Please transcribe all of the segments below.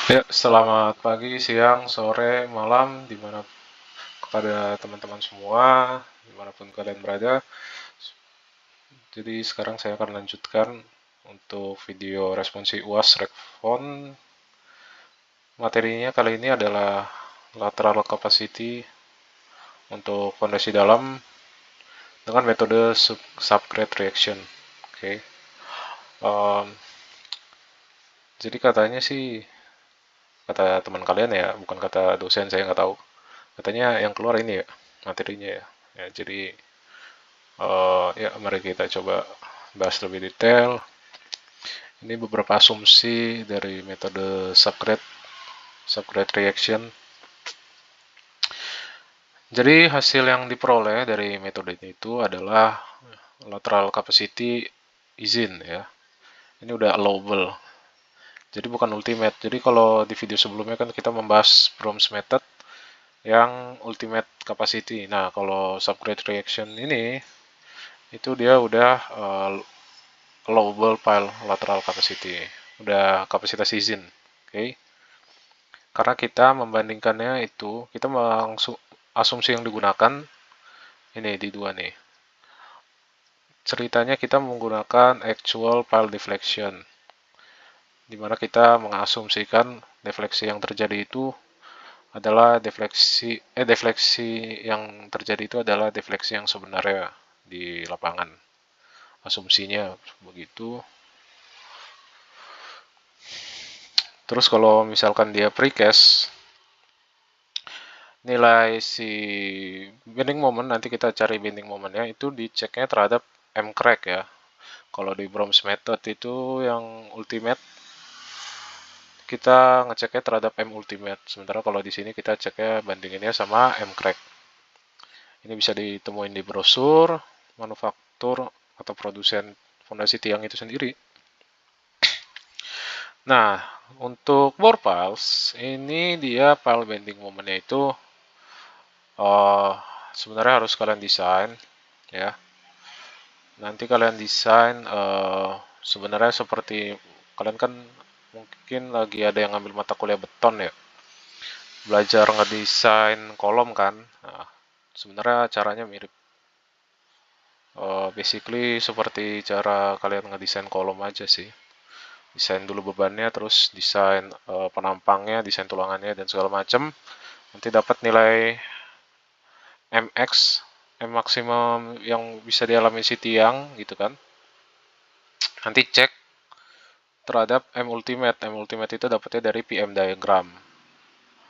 Ya, selamat pagi, siang, sore, malam, dimana kepada teman-teman semua, dimanapun kalian berada. Jadi sekarang saya akan lanjutkan untuk video responsi UAS Rekfon. Materinya kali ini adalah lateral capacity untuk fondasi dalam dengan metode subgrade reaction. Oke. Um, jadi katanya sih, kata teman kalian ya, bukan kata dosen, saya nggak tahu. Katanya yang keluar ini ya, materinya ya. Ya, jadi ya, mari kita coba bahas lebih detail. Ini beberapa asumsi dari metode subgrade reaction. Jadi hasil yang diperoleh dari metode itu adalah lateral capacity izin ya. Ini udah allowable. Jadi bukan ultimate. Jadi kalau di video sebelumnya kan kita membahas Brom's method yang ultimate capacity. Nah, kalau subgrade reaction ini itu dia udah allowable pile lateral capacity. Udah kapasitas izin. Oke. Okay? Karena kita membandingkannya itu, kita asumsi yang digunakan ini di dua nih. Ceritanya kita menggunakan actual pile deflection, di mana kita mengasumsikan defleksi yang terjadi itu adalah defleksi yang terjadi itu adalah defleksi yang sebenarnya di lapangan. Asumsinya begitu. Terus kalau misalkan dia precast, nilai si bending moment, nanti kita cari bending momennya, itu diceknya terhadap M crack ya. Kalau di Brom's method itu yang ultimate, kita ngeceknya terhadap M ultimate. Sementara kalau di sini kita ceknya bandinginnya sama M crack. Ini bisa ditemuin di brosur manufaktur atau produsen fondasi tiang itu sendiri. Nah, untuk bore piles, ini dia pile bending momennya itu sebenarnya harus kalian desain ya. Nanti kalian desain sebenarnya seperti kalian kan mungkin lagi ada yang ngambil mata kuliah beton ya, belajar ngedesain kolom kan. Nah, sebenarnya caranya mirip. Basically seperti cara kalian ngedesain kolom aja sih. Desain dulu bebannya, terus desain penampangnya, desain tulangannya dan segala macam. Nanti dapat nilai MX, M maksimum yang bisa dialami si tiang gitu kan. Nanti cek terhadap M ultimate. M ultimate itu dapatnya dari PM diagram.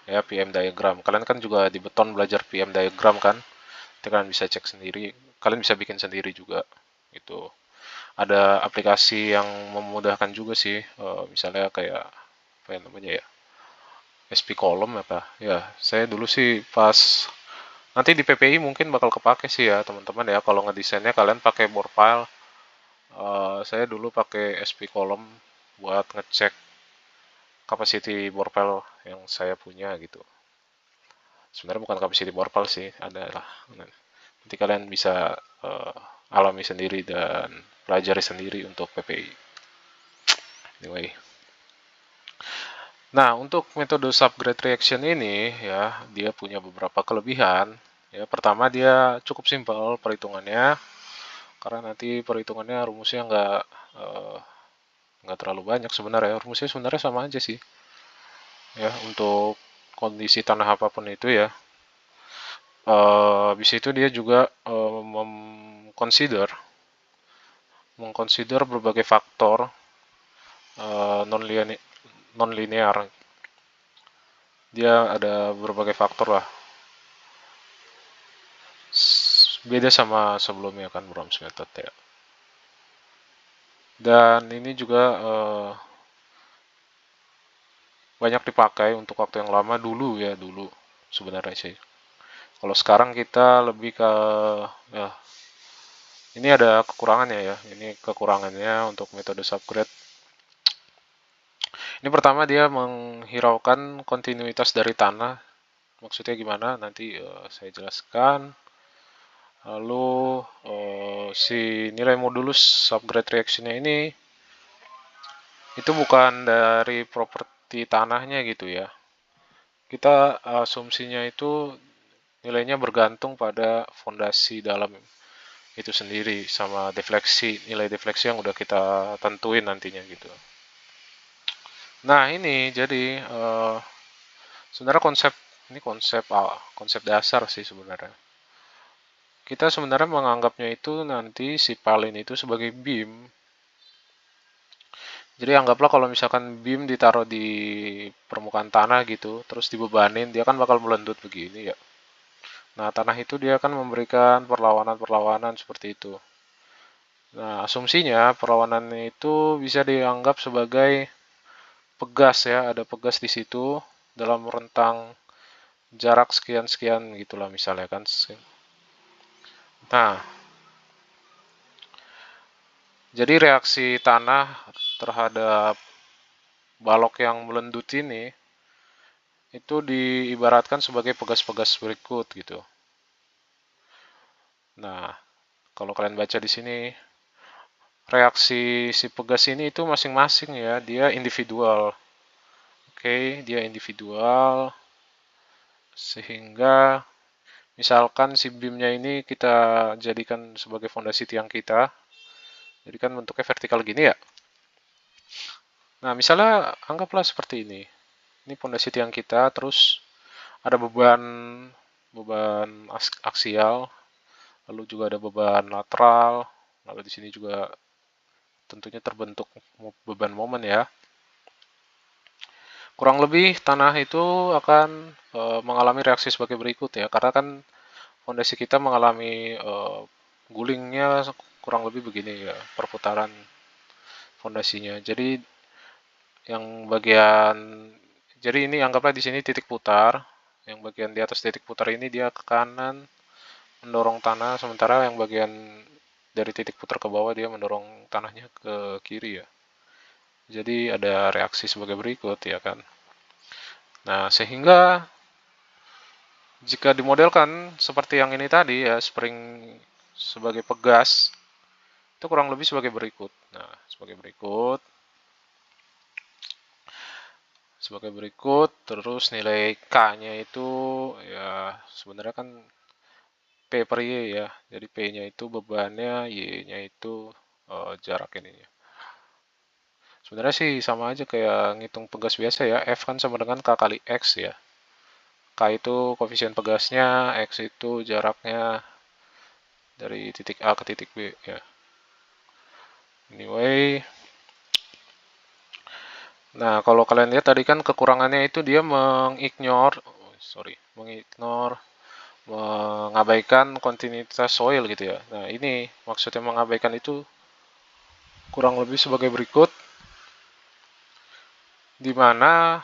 Ya, PM diagram. Kalian kan juga di beton belajar PM diagram kan? Nanti kalian bisa cek sendiri. Kalian bisa bikin sendiri juga. Itu ada aplikasi yang memudahkan juga sih. Misalnya kayak apa yang namanya ya? SP Column apa? Ya, saya dulu sih pas nanti di PPI mungkin bakal kepake sih ya teman-teman ya. Kalau ngedesainnya kalian pakai bore file. Saya dulu pakai SP Column buat ngecek capacity bore file yang saya punya gitu. Sebenarnya bukan capacity bore file sih, adalah nanti kalian bisa alami sendiri dan pelajari sendiri untuk PPI. Anyway. Nah, untuk metode subgrade reaction ini ya, dia punya beberapa kelebihan. Ya, pertama dia cukup simpel perhitungannya, karena nanti perhitungannya rumusnya eh, nggak terlalu banyak sebenarnya. Rumusnya sebenarnya sama aja sih. Ya, untuk kondisi tanah apapun itu ya. Habis itu dia juga mengconsider berbagai faktor non linear. Dia ada berbagai faktor lah. Beda sama sebelumnya kan Brom's method ya. Dan ini juga banyak dipakai untuk waktu yang lama dulu ya, dulu sebenarnya sih. Kalau sekarang kita lebih ke ya, ini ada kekurangannya ya. Ini kekurangannya untuk metode subgrade. Ini pertama dia menghiraukan kontinuitas dari tanah. Maksudnya gimana? Nanti saya jelaskan. Lalu si nilai modulus subgrade reactionnya ini itu bukan dari tanahnya gitu ya. Kita asumsinya itu nilainya bergantung pada fondasi dalam itu sendiri sama defleksi, nilai defleksi yang udah kita tentuin nantinya gitu. Nah, ini jadi sebenarnya konsep dasar sih sebenarnya. Kita sebenarnya menganggapnya itu nanti si palin itu sebagai beam. Jadi anggaplah kalau misalkan beam ditaruh di permukaan tanah gitu, terus dibebanin, dia kan bakal melendut begini ya. Nah, tanah itu dia akan memberikan perlawanan-perlawanan seperti itu. Nah, asumsinya perlawanan itu bisa dianggap sebagai pegas ya, ada pegas di situ dalam rentang jarak sekian-sekian gitulah misalnya kan. Nah, jadi reaksi tanah terhadap balok yang melendut ini itu diibaratkan sebagai pegas-pegas berikut gitu. Nah, kalau kalian baca di sini, reaksi si pegas ini itu masing-masing ya, dia individual. Oke, dia individual sehingga misalkan si beamnya ini kita jadikan sebagai fondasi tiang kita, jadi kan bentuknya vertikal gini ya. Nah, misalnya anggaplah seperti ini. Ini fondasi tiang kita, terus ada beban beban aksial, lalu juga ada beban lateral, lalu di sini juga tentunya terbentuk beban momen ya. Kurang lebih tanah itu akan mengalami reaksi sebagai berikut ya, karena kan fondasi kita mengalami gulingnya kurang lebih begini ya, perputaran fondasinya. Jadi yang bagian jadi ini anggaplah di sini titik putar, yang bagian di atas titik putar ini dia ke kanan mendorong tanah, sementara yang bagian dari titik putar ke bawah dia mendorong tanahnya ke kiri ya. Jadi ada reaksi sebagai berikut ya kan. Nah, sehingga jika dimodelkan seperti yang ini tadi ya, spring sebagai pegas, itu kurang lebih sebagai berikut. Nah, sebagai berikut, terus nilai K-nya itu ya sebenarnya kan P per Y ya. Jadi P-nya itu bebannya, Y-nya itu jarak ininya. Sebenarnya sih sama aja kayak ngitung pegas biasa ya. F kan sama dengan K kali X ya. K itu koefisien pegasnya, X itu jaraknya dari titik A ke titik B ya. Anyway, nah kalau kalian lihat tadi kan kekurangannya itu dia mengabaikan kontinuitas soil gitu ya. Nah ini maksudnya mengabaikan itu kurang lebih sebagai berikut, di mana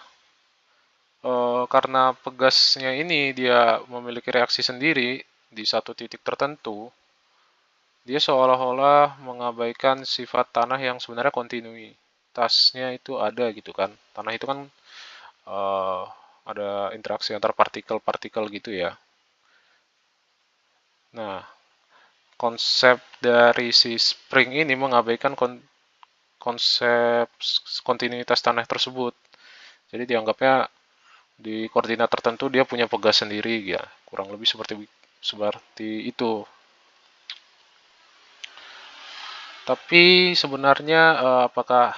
karena pegasnya ini dia memiliki reaksi sendiri di satu titik tertentu, dia seolah-olah mengabaikan sifat tanah yang sebenarnya kontinuitasnya itu ada gitu kan. Tanah itu kan uh, ada interaksi antar partikel-partikel gitu ya. Nah, konsep dari si spring ini mengabaikan konsep kontinuitas tanah tersebut. Jadi dianggapnya di koordinat tertentu dia punya pegas sendiri ya. Kurang lebih seperti itu. Tapi sebenarnya apakah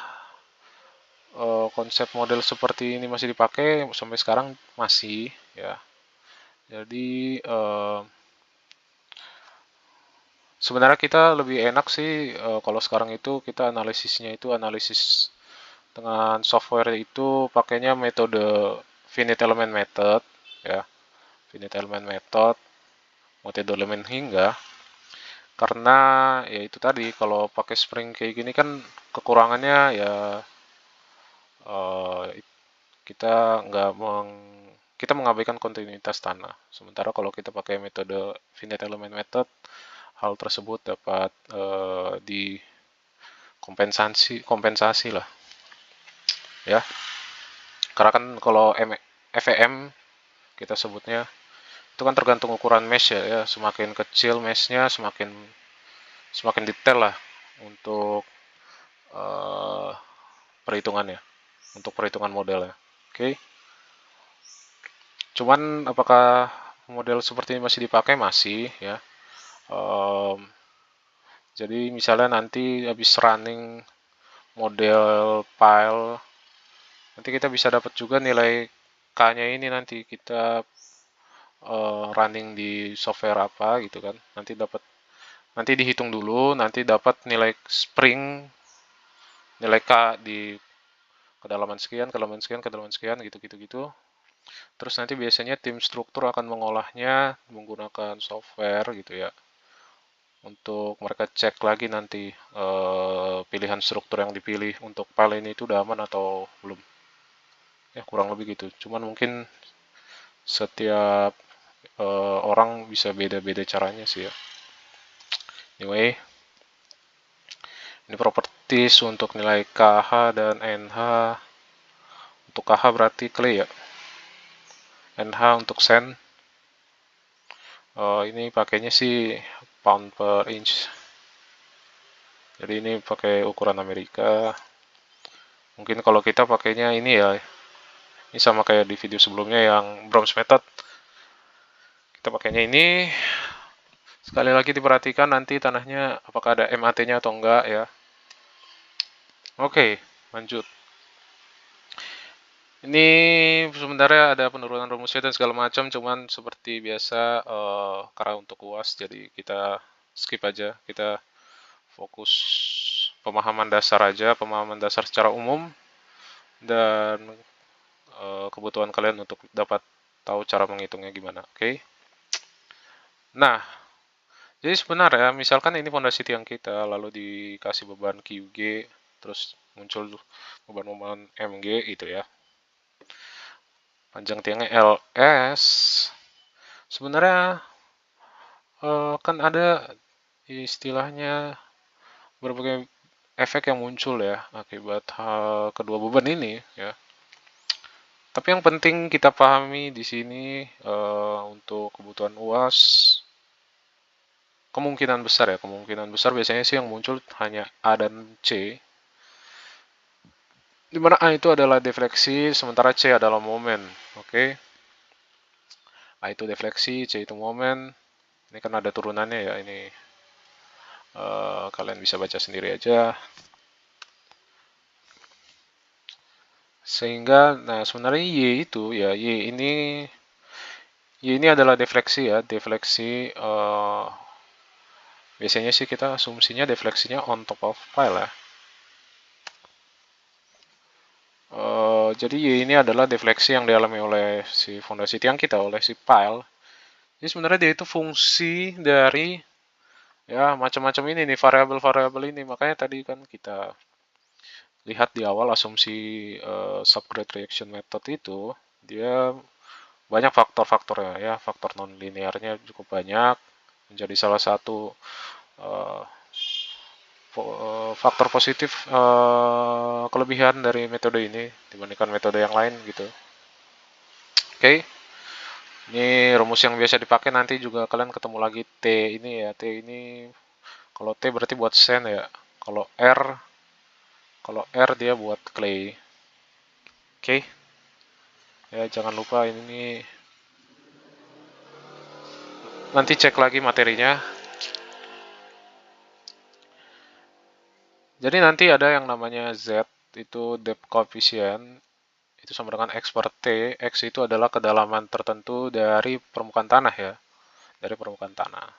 konsep model seperti ini masih dipakai sampai sekarang masih ya. Jadi sebenarnya kita lebih enak sih kalau sekarang itu kita analisisnya itu analisis dengan software itu pakainya metode finite element method ya. Finite element method, metode elemen hingga, karena ya itu tadi kalau pakai spring kayak gini kan kekurangannya ya uh, kita nggak kita mengabaikan kontinuitas tanah. Sementara kalau kita pakai metode finite element method, hal tersebut dapat kompensasi lah ya. Karena kan kalau FEM kita sebutnya itu kan tergantung ukuran mesh ya, semakin kecil meshnya semakin semakin detail lah untuk perhitungannya. untuk perhitungan modelnya. Oke. Cuman apakah model seperti ini masih dipakai? Masih ya. Um, jadi misalnya nanti habis running model file, nanti kita bisa dapat juga nilai K-nya ini nanti kita running di software apa gitu kan. Nanti dihitung dulu, nanti dapat nilai spring, nilai K di kedalaman sekian, kedalaman sekian, kedalaman sekian gitu. Terus nanti biasanya tim struktur akan mengolahnya menggunakan software gitu ya. Untuk mereka cek lagi nanti pilihan struktur yang dipilih untuk file ini itu udah aman atau belum. Ya kurang lebih gitu. Cuman mungkin setiap orang bisa beda-beda caranya sih ya. Anyway, ini properties untuk nilai KH dan NH. Untuk KH berarti clay ya. NH untuk sand. Ini pakainya sih pound per inch. Jadi ini pakai ukuran Amerika. Mungkin kalau kita pakainya ini ya. Ini sama kayak di video sebelumnya yang Browns method. Kita pakainya ini. Sekali lagi diperhatikan nanti tanahnya apakah ada MAT-nya atau enggak ya. Oke, lanjut. Ini sebenarnya ada penurunan rumusnya dan segala macam, cuman seperti biasa karena untuk UAS, jadi kita skip aja. Kita fokus pemahaman dasar aja, pemahaman dasar secara umum, dan kebutuhan kalian untuk dapat tahu cara menghitungnya gimana. Oke? Nah, jadi sebenarnya misalkan ini fondasi tiang kita, lalu dikasih beban QG, terus muncul beban MG gitu ya. Panjang tiangnya LS. Sebenarnya kan ada istilahnya berbagai efek yang muncul ya akibat kedua beban ini ya. Tapi yang penting kita pahami di sini untuk kebutuhan UAS, kemungkinan besar biasanya sih yang muncul hanya A dan C. Di mana A itu adalah defleksi, sementara C adalah momen. Oke. A itu defleksi, C itu momen. Ini kan ada turunannya ya, ini kalian bisa baca sendiri aja. Sehingga, nah sebenarnya Y ini adalah defleksi ya, defleksi. Biasanya sih kita asumsinya defleksinya on top of pile ya. Jadi Y ini adalah defleksi yang dialami oleh si fondasi tiang kita, oleh si pile. Jadi sebenarnya dia itu fungsi dari ya macam-macam ini nih, variabel-variabel ini. Makanya tadi kan kita lihat di awal asumsi subgrade reaction method itu dia banyak faktor-faktornya ya, faktor non-linearnya cukup banyak, menjadi salah satu faktor positif kelebihan dari metode ini dibandingkan metode yang lain gitu. Oke. Ini rumus yang biasa dipakai, nanti juga kalian ketemu lagi T ini ya. T ini kalau T berarti buat sand ya. Kalau R dia buat clay. Oke. Ya jangan lupa ini nanti cek lagi materinya. Jadi nanti ada yang namanya Z, itu depth coefficient, itu sama dengan X per T. X itu adalah kedalaman tertentu dari permukaan tanah ya, dari permukaan tanah.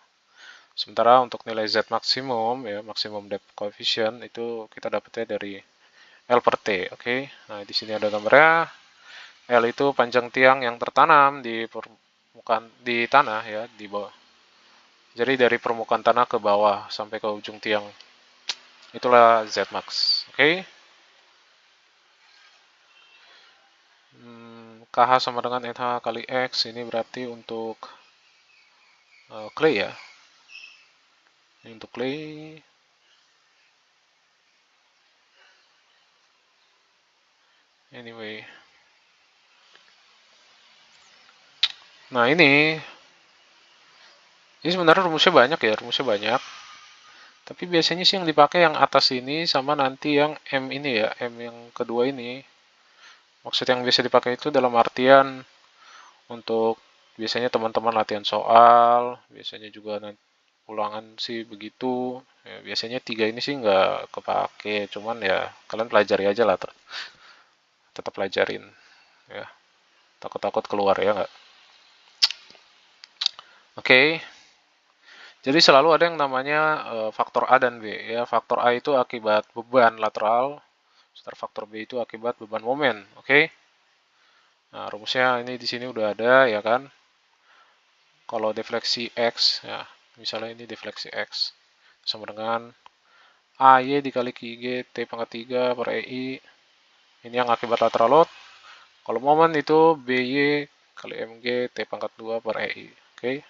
Sementara untuk nilai Z maksimum ya, maksimum depth coefficient itu kita dapatnya dari L per T. Oke. Nah, di sini ada gambarnya. L itu panjang tiang yang tertanam di permukaan di tanah ya, di bawah. Jadi dari permukaan tanah ke bawah sampai ke ujung tiang. Itulah Z max. Oke. KH sama dengan NH kali X, ini berarti untuk clay ya. Ini untuk clay. Anyway. Nah ini sebenarnya rumusnya banyak. Tapi biasanya sih yang dipakai yang atas ini sama nanti yang M ini ya, M yang kedua ini. Maksud yang biasa dipakai itu dalam artian untuk biasanya teman-teman latihan soal, biasanya juga nanti ulangan sih begitu. Ya, biasanya 3 ini sih nggak kepake, cuman ya kalian pelajari aja lah, tetap pelajarin ya. Takut-takut keluar ya nggak? Oke. Jadi selalu ada yang namanya faktor A dan B ya. Faktor A itu akibat beban lateral, sedangkan faktor B itu akibat beban momen. Oke. Nah, rumusnya ini di sini udah ada ya kan. Kalau defleksi X ya, misalnya ini defleksi X sama dengan AY dikali QG T pangkat 3 per EI. Ini yang akibat lateral load. Kalau momen itu BY kali MG T pangkat 2 per EI. Oke.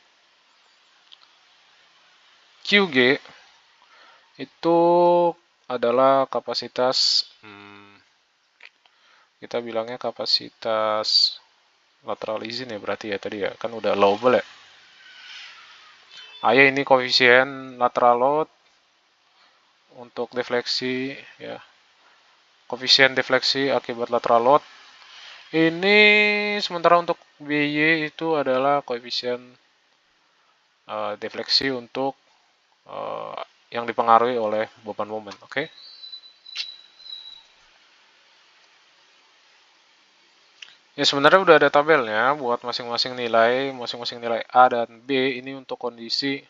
QG itu adalah kapasitas, kita bilangnya kapasitas lateral izin ya berarti ya tadi ya, kan udah allowable ya. AY ini koefisien lateral load untuk defleksi ya. Koefisien defleksi akibat lateral load. Ini sementara untuk BY itu adalah koefisien defleksi untuk yang dipengaruhi oleh beban momen. Oke. Ya sebenarnya udah ada tabelnya buat masing-masing nilai A dan B ini untuk kondisi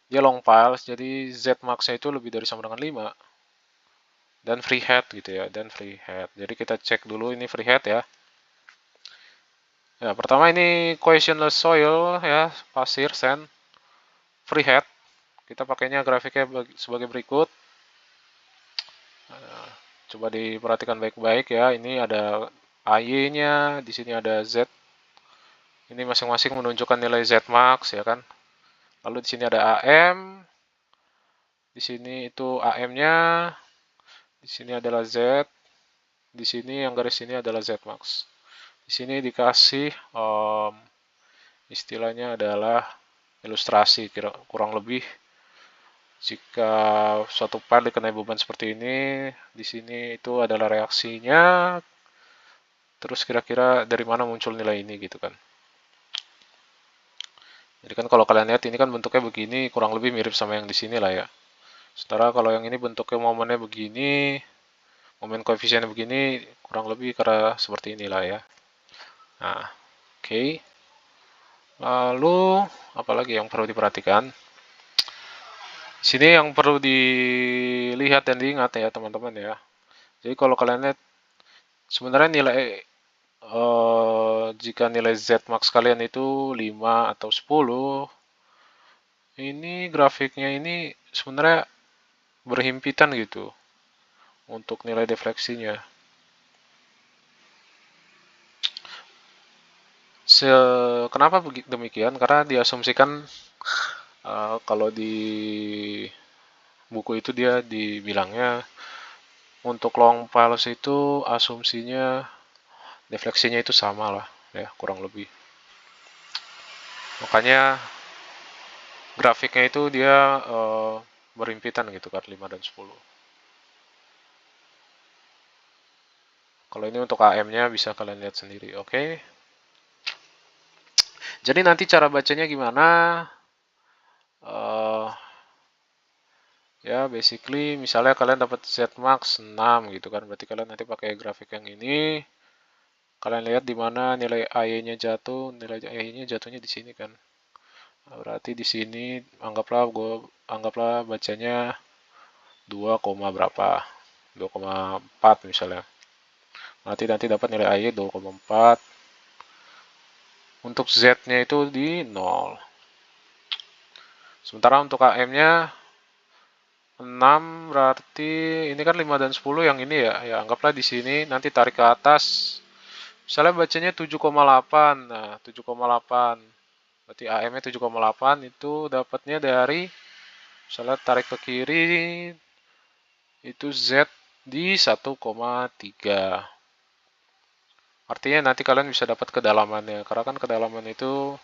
dia long piles, jadi Z max-nya itu lebih dari sama dengan 5 dan free head gitu ya, dan free head. Jadi kita cek dulu ini free head ya. Ya, pertama ini cohesionless soil ya, pasir, sand, free head. Kita pakainya grafiknya sebagai berikut. Coba diperhatikan baik-baik ya. Ini ada AY-nya, di sini ada Z. Ini masing-masing menunjukkan nilai Z max ya kan. Lalu di sini ada AM. Di sini itu AM-nya. Di sini adalah Z. Di sini yang garis ini adalah Z max. Di sini dikasih istilahnya adalah ilustrasi kurang lebih jika suatu part dikenai beban seperti ini, di sini itu adalah reaksinya, terus kira-kira dari mana muncul nilai ini gitu kan. Jadi kan kalau kalian lihat ini kan bentuknya begini, kurang lebih mirip sama yang di sini lah ya. Sementara kalau yang ini bentuknya momennya begini, momen koefisiennya begini, kurang lebih karena seperti inilah ya. Nah, oke. Lalu apalagi yang perlu diperhatikan? Sini yang perlu dilihat dan diingat ya teman-teman ya. Jadi kalau kalian lihat sebenarnya nilai jika nilai Z max kalian itu 5 atau 10, ini grafiknya ini sebenarnya berhimpitan gitu untuk nilai defleksinya. Kenapa demikian? Karena diasumsikan kalau di buku itu dia dibilangnya untuk long piles itu asumsinya defleksinya itu sama lah ya kurang lebih. Makanya grafiknya itu dia berhimpitan gitu kan 5 dan 10. Kalau ini untuk AM-nya bisa kalian lihat sendiri, oke? Jadi nanti cara bacanya gimana? Ya basically misalnya kalian dapat Z max 6 gitu kan, berarti kalian nanti pakai grafik yang ini. Kalian lihat di mana nilai AY-nya jatuh, nilai AY-nya jatuhnya di sini kan. Nah, berarti di sini anggaplah bacanya 2, berapa? 2,4 misalnya. Nanti dapat nilai AY 2,4. Untuk Z-nya itu di 0. Sementara untuk AM-nya 6 berarti ini kan 5 dan 10 yang ini ya. Ya anggaplah di sini nanti tarik ke atas. Misalnya bacanya 7,8. Nah, 7,8. Berarti AM-nya 7,8 itu dapatnya dari misalnya tarik ke kiri itu Z di 1,3. Artinya nanti kalian bisa dapat kedalamannya. Karena kan kedalaman itu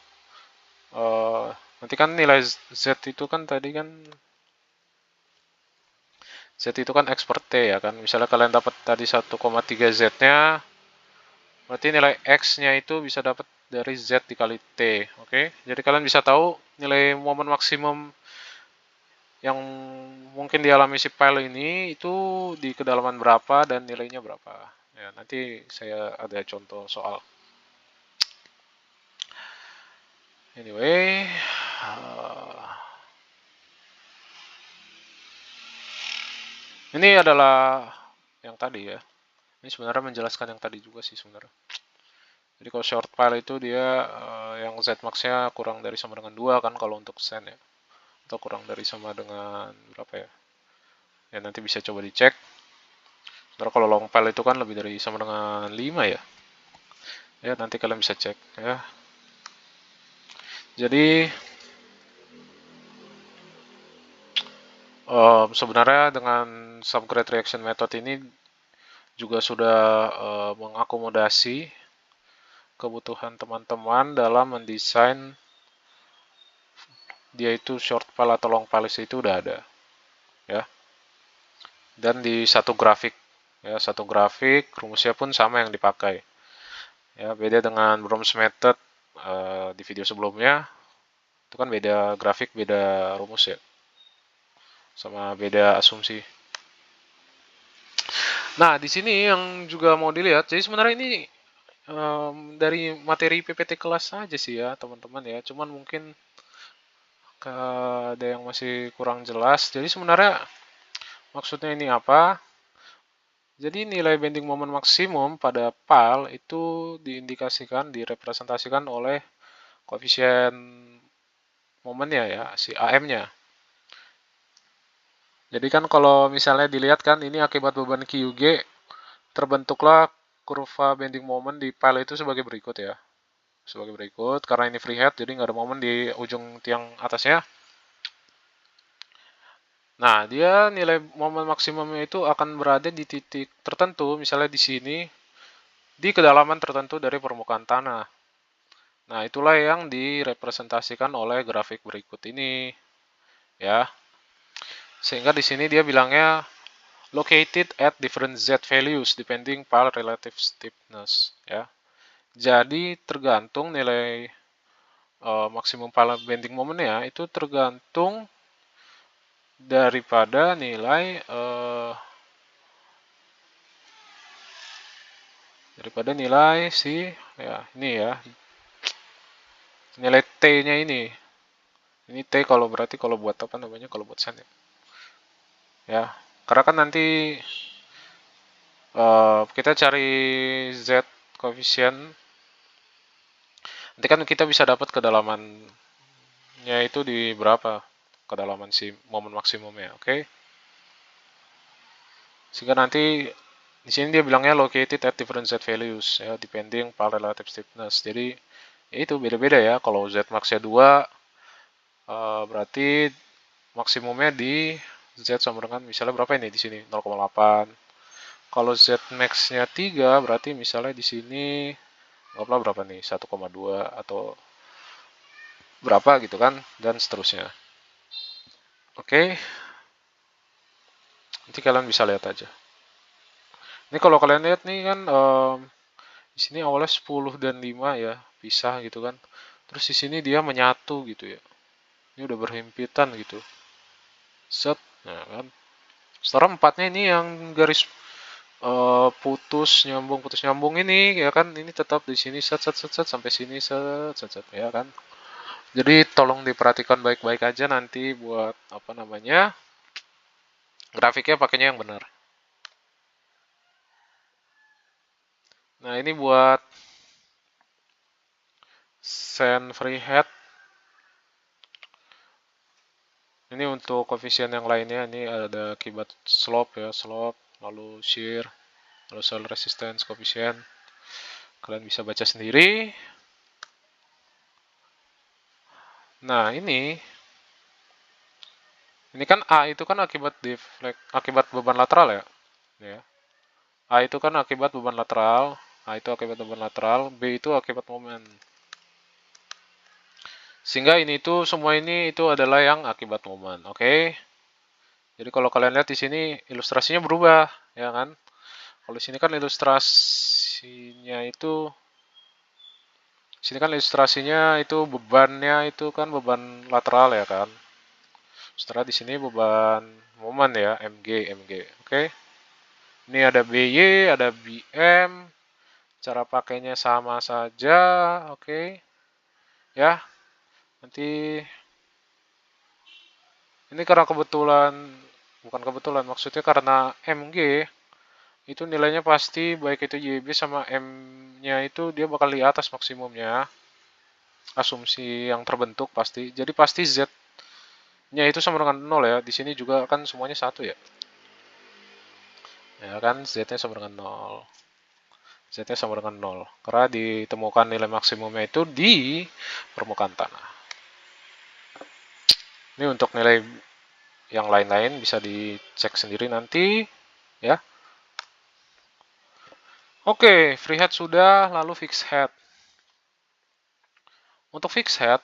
nanti kan nilai Z itu kan tadi kan Z itu kan X per T ya kan. Misalnya kalian dapat tadi 1,3 Z-nya, Berarti nilai X-nya itu bisa dapat dari Z dikali T. Oke, jadi kalian bisa tahu nilai momen maksimum yang mungkin dialami si file ini itu di kedalaman berapa dan nilainya berapa. Ya, nanti saya ada contoh soal. Anyway, ini adalah yang tadi ya. Ini sebenarnya menjelaskan yang tadi juga sih sebenarnya. Jadi kalau short file itu dia yang Zmax-nya kurang dari sama dengan 2 kan kalau untuk send ya. Atau kurang dari sama dengan berapa ya? Ya nanti bisa coba dicek. Sebenarnya kalau long file itu kan lebih dari sama dengan 5 ya. Ya nanti kalian bisa cek ya. Jadi sebenarnya dengan subgrade reaction method ini juga sudah mengakomodasi kebutuhan teman-teman dalam mendesain dia itu short file atau long file itu udah ada ya. Dan di satu grafik ya, satu grafik rumusnya pun sama yang dipakai. Ya, beda dengan Brom's method di video sebelumnya. Itu kan beda grafik, beda rumus ya. Sama beda asumsi. Nah, di sini yang juga mau dilihat. Jadi sebenarnya ini dari materi PPT kelas aja sih ya, teman-teman ya. Cuman mungkin ada yang masih kurang jelas. Jadi sebenarnya maksudnya ini apa? Jadi nilai bending moment maksimum pada PAL itu diindikasikan, direpresentasikan oleh koefisien momennya ya, si AM-nya. Jadi kan kalau misalnya dilihat kan ini akibat beban QG terbentuklah kurva bending moment di PAL itu sebagai berikut ya. Sebagai berikut, karena ini free head jadi nggak ada momen di ujung tiang atasnya. Nah, dia nilai momen maksimumnya itu akan berada di titik tertentu, misalnya di sini, di kedalaman tertentu dari permukaan tanah. Nah, itulah yang direpresentasikan oleh grafik berikut ini, ya. Sehingga di sini dia bilangnya located at different Z values depending pile relative stiffness, ya. Jadi tergantung nilai maksimum pile bending momennya itu tergantung daripada nilai si ya ini ya nilai T-nya ini. Ini T kalau berarti kalau buat apa namanya kalau buat sand ya. Ya, karena kan nanti kita cari Z koefisien. Nanti kan kita bisa dapat kedalamannya itu di berapa kedalaman si momen maksimumnya, oke? Sehingga nanti di sini dia bilangnya located at different Z values ya, depending on relative stiffness. Jadi ya itu beda-beda ya. Kalau Z max-nya 2 berarti maksimumnya di Z sama dengan misalnya berapa ini di sini 0,8. Kalau Z max-nya 3 berarti misalnya di sini berapa nih 1,2 atau berapa gitu kan dan seterusnya. Oke. Nanti kalian bisa lihat aja. Ini kalau kalian lihat nih kan di sini awalnya 10 dan 5 ya, pisah gitu kan. Terus di sini dia menyatu gitu ya. Ini udah berhimpitan gitu. Set. Nah kan. Setelah 4-nya ini yang garis putus nyambung ini ya kan, ini tetap di sini set sampai sini set ya kan. Jadi tolong diperhatikan baik-baik aja nanti buat apa namanya grafiknya pakainya yang benar. Nah ini buat sand free head. Ini untuk koefisien yang lainnya, ini ada akibat slope ya, slope, lalu shear, lalu soil resistance koefisien. Kalian bisa baca sendiri. Nah ini kan A itu kan akibat beban lateral ya. Ya. A itu kan akibat beban lateral, A itu akibat beban lateral, B itu akibat momen. Sehingga ini tuh semua ini itu adalah yang akibat momen, oke? Jadi kalau kalian lihat di sini ilustrasinya berubah, ya kan? Kalau di sini kan ilustrasi ilustrasinya itu, sini kan ilustrasinya itu bebannya itu kan beban lateral ya kan. Setelah di sini beban momen ya, mg. Oke. Ini ada BY, ada BM. Cara pakainya sama saja, oke. Ya. Nanti ini karena kebetulan, bukan kebetulan, maksudnya karena mg itu nilainya pasti baik itu YB sama M-nya itu dia bakal di atas maksimumnya. Asumsi yang terbentuk pasti. Jadi pasti Z-nya itu sama dengan 0 ya. Di sini juga kan semuanya 1 ya. Ya kan, Z-nya sama dengan 0. Z-nya sama dengan 0. Karena ditemukan nilai maksimumnya itu di permukaan tanah. Ini untuk nilai yang lain-lain bisa dicek sendiri nanti ya. Oke, free head sudah, lalu fixed head. Untuk fixed head,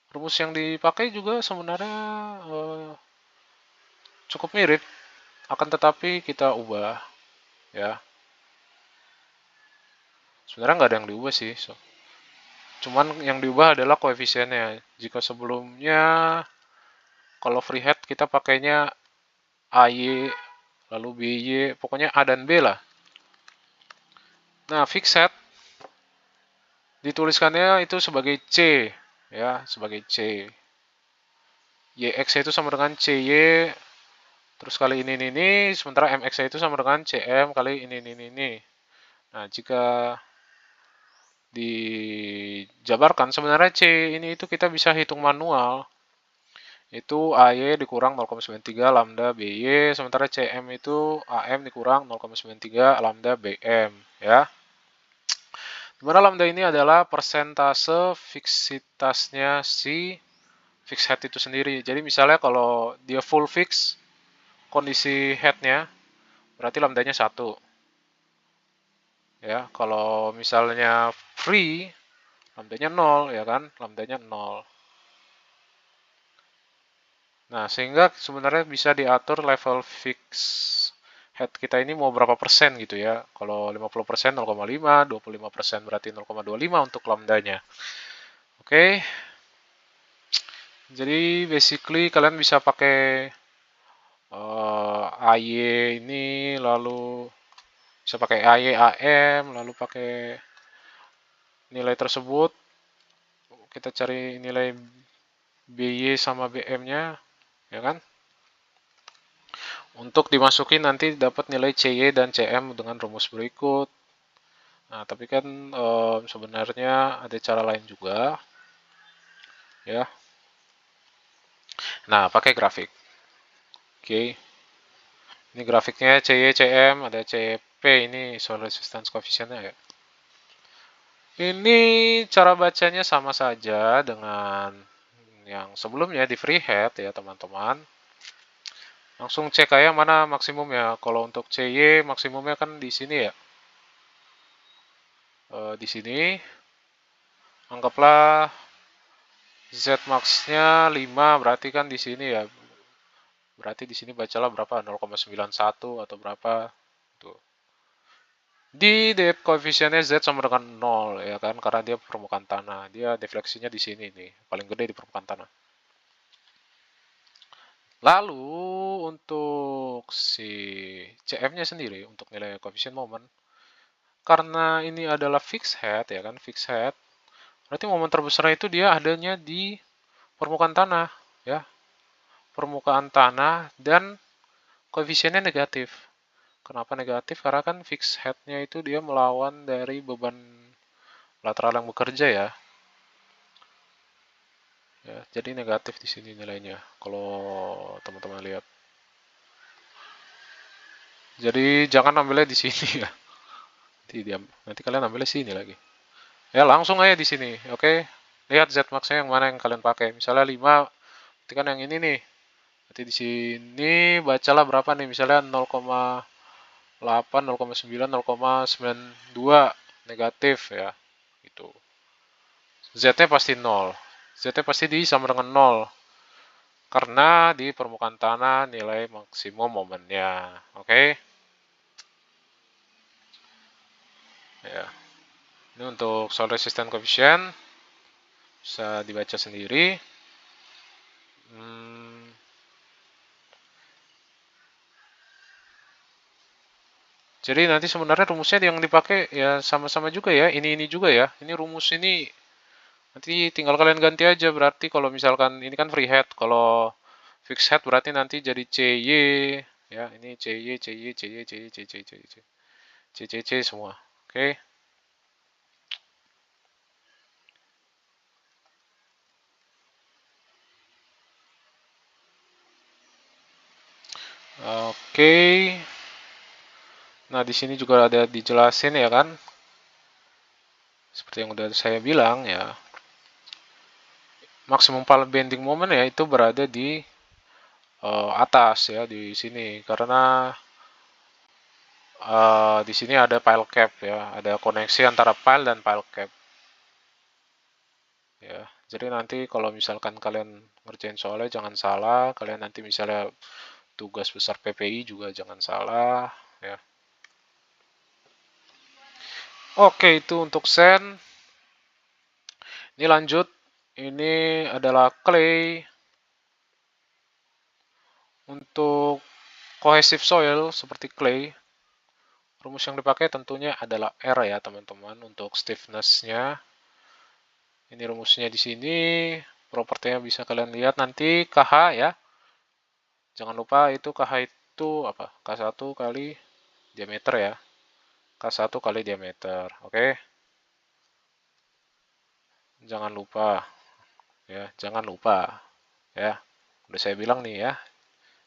rumus yang dipakai juga sebenarnya cukup mirip, akan tetapi kita ubah ya. Sebenarnya nggak ada yang diubah sih. Cuman yang diubah adalah koefisiennya. Jika sebelumnya kalau free head kita pakainya AY, lalu BY, pokoknya A dan B lah. Nah, fixed head dituliskannya itu sebagai C ya, sebagai C. YX itu sama dengan CY terus kali ini, sementara MX itu sama dengan CM kali ini. Nah, jika dijabarkan sebenarnya C ini itu kita bisa hitung manual. Itu AY dikurang 0,93 lambda BY, sementara CM itu AM dikurang 0,93 lambda BM ya. Dimana lambda ini adalah persentase fiksitasnya si fixed head itu sendiri. Jadi misalnya kalau dia full fix kondisi headnya berarti lambdanya 1. Ya, kalau misalnya free lambdanya 0 ya kan, lambdanya 0. Nah, sehingga sebenarnya bisa diatur level fix head kita ini mau berapa persen gitu ya. Kalau 50% 0,5, 25% berarti 0,25 untuk lambdanya. Oke. Jadi basically kalian bisa pakai AY ini, lalu bisa pakai AY AM, lalu pakai nilai tersebut. Kita cari nilai BY sama BM-nya, ya kan? Untuk dimasukin nanti dapat nilai CY dan CM dengan rumus berikut. Nah, tapi kan sebenarnya ada cara lain juga. Ya. Nah, pakai grafik. Oke. Ini grafiknya CY, CM, ada CP, ini soil resistance coefficient-nya ya. Ini cara bacanya sama saja dengan yang sebelumnya di free head ya, teman-teman. Langsung cek aja mana maksimumnya. Kalau untuk CY maksimumnya kan di sini ya. Di sini anggaplah Z max-nya 5, berarti kan di sini ya. Berarti di sini bacalah berapa? 0,91 atau berapa? Tuh. Di depth koefisiennya Z sama dengan 0 ya kan, karena dia permukaan tanah. Dia defleksinya di sini nih, paling gede di permukaan tanah. Lalu untuk si CM-nya sendiri, untuk nilai koefisien momen, karena ini adalah fixed head ya kan, fixed head, berarti momen terbesar itu dia adanya di permukaan tanah ya, permukaan tanah dan koefisiennya negatif. Kenapa negatif? Karena kan fixed head-nya itu dia melawan dari beban lateral yang bekerja ya. Ya, jadi negatif di sini nilainya. Kalau teman-teman lihat. Jadi jangan ambilnya di sini ya. Nanti kalian ambilnya sini lagi. Ya, langsung aja di sini. Oke. Lihat Z max-nya yang mana yang kalian pakai. Misalnya 5, berarti kan yang ini nih. Berarti di sini bacalah berapa nih? Misalnya 0,8, 0,9, 0,92 negatif ya. Gitu. Z-nya pasti 0. Z-nya pasti sama dengan 0. Karena di permukaan tanah nilai maksimum momennya. Oke. Ya. Ini untuk soil resistant coefficient bisa dibaca sendiri. Jadi nanti sebenarnya rumusnya yang dipakai ya sama-sama juga ya. Ini juga ya. Ini rumus ini nanti tinggal kalian ganti aja. Berarti kalau misalkan ini kan free head, kalau fixed head berarti nanti jadi CY ya. Ini CY, CY, CY, CY, CY, CY, CY, C, C, C semua. Oke. Oke. Nah, di sini juga ada dijelasin ya kan. Seperti yang udah saya bilang ya. Maksimum bending moment ya itu berada di atas ya di sini karena di sini ada pile cap ya, ada koneksi antara pile dan pile cap. Ya, jadi nanti kalau misalkan kalian ngerjain soalnya jangan salah, kalian nanti misalnya tugas besar PPI juga jangan salah ya. Oke, itu untuk sand. Ini lanjut. Ini adalah clay. Untuk cohesive soil seperti clay, rumus yang dipakai tentunya adalah R ya teman-teman untuk stiffness-nya. Ini rumusnya di sini, propertinya bisa kalian lihat nanti KH ya. Jangan lupa itu KH itu apa? K1 kali diameter ya. K1 kali diameter. Oke. Jangan lupa ya, jangan lupa ya. Udah saya bilang nih ya,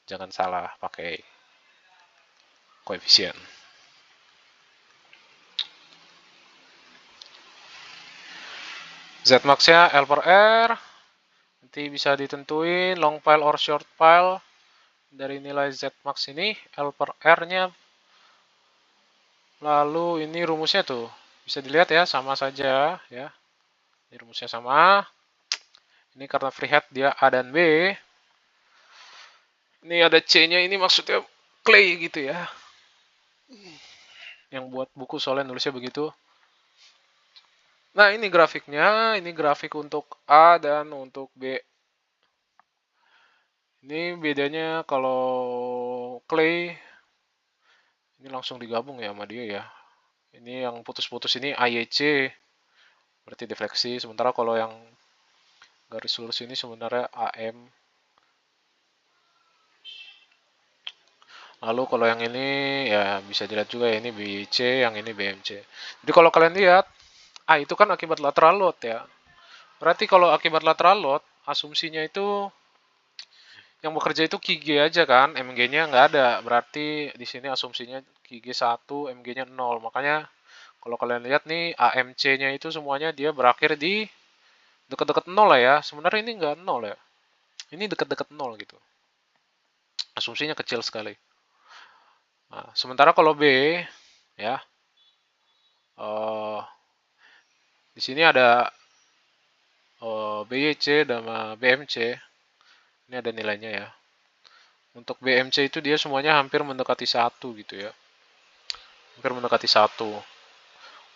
jangan salah pakai koefisien. Zmax-nya L per R. Nanti bisa ditentuin long pile or short pile dari nilai Zmax ini. L per R-nya. Lalu ini rumusnya tuh. Bisa dilihat ya, sama saja ya. Ini rumusnya sama. Ini karena free head dia A dan B. Ini ada C-nya, ini maksudnya clay gitu ya. Yang buat buku soalnya nulisnya begitu. Nah, ini grafiknya. Ini grafik untuk A dan untuk B. Ini bedanya kalau clay ini langsung digabung ya sama dia ya. Ini yang putus-putus ini AYC berarti defleksi. Sementara kalau yang garis lurus ini sebenarnya AM. Lalu kalau yang ini ya bisa dilihat juga ya ini BC, yang ini BMC. Jadi kalau kalian lihat, itu kan akibat lateral load ya. Berarti kalau akibat lateral load, asumsinya itu yang bekerja itu QG aja kan, MG-nya nggak ada. Berarti di sini asumsinya QG 1, MG-nya 0. Makanya kalau kalian lihat nih, AMC-nya itu semuanya dia berakhir di dekat-dekat 0 lah ya. Sebenarnya ini nggak 0 ya. Ini dekat-dekat 0 gitu. Asumsinya kecil sekali. Nah, sementara kalau B, ya, di sini ada BYC dan BMC. Ini ada nilainya ya. Untuk BMC itu dia semuanya hampir mendekati 1 gitu ya. Hampir mendekati 1.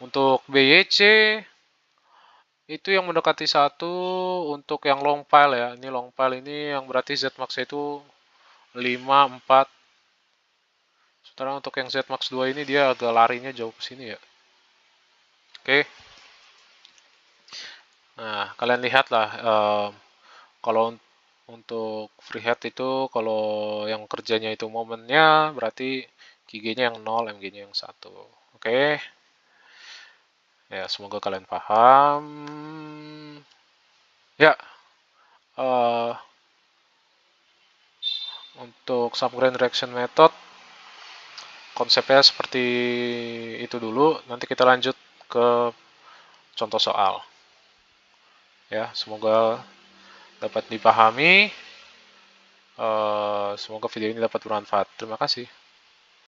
Untuk BYC itu yang mendekati 1 untuk yang long pile ya. Ini long pile ini yang berarti Zmax itu 5, 4. Sementara untuk yang Zmax 2 ini dia agak larinya jauh ke sini ya. Oke. Nah, kalian lihatlah kalau untuk free head itu kalau yang kerjanya itu momennya berarti QG-nya yang 0, MG-nya yang 1. Oke. Ya, semoga kalian paham. Ya, untuk subgrade reaction method konsepnya seperti itu dulu. Nanti kita lanjut ke contoh soal. Ya, semoga dapat dipahami. Semoga video ini dapat bermanfaat. Terima kasih.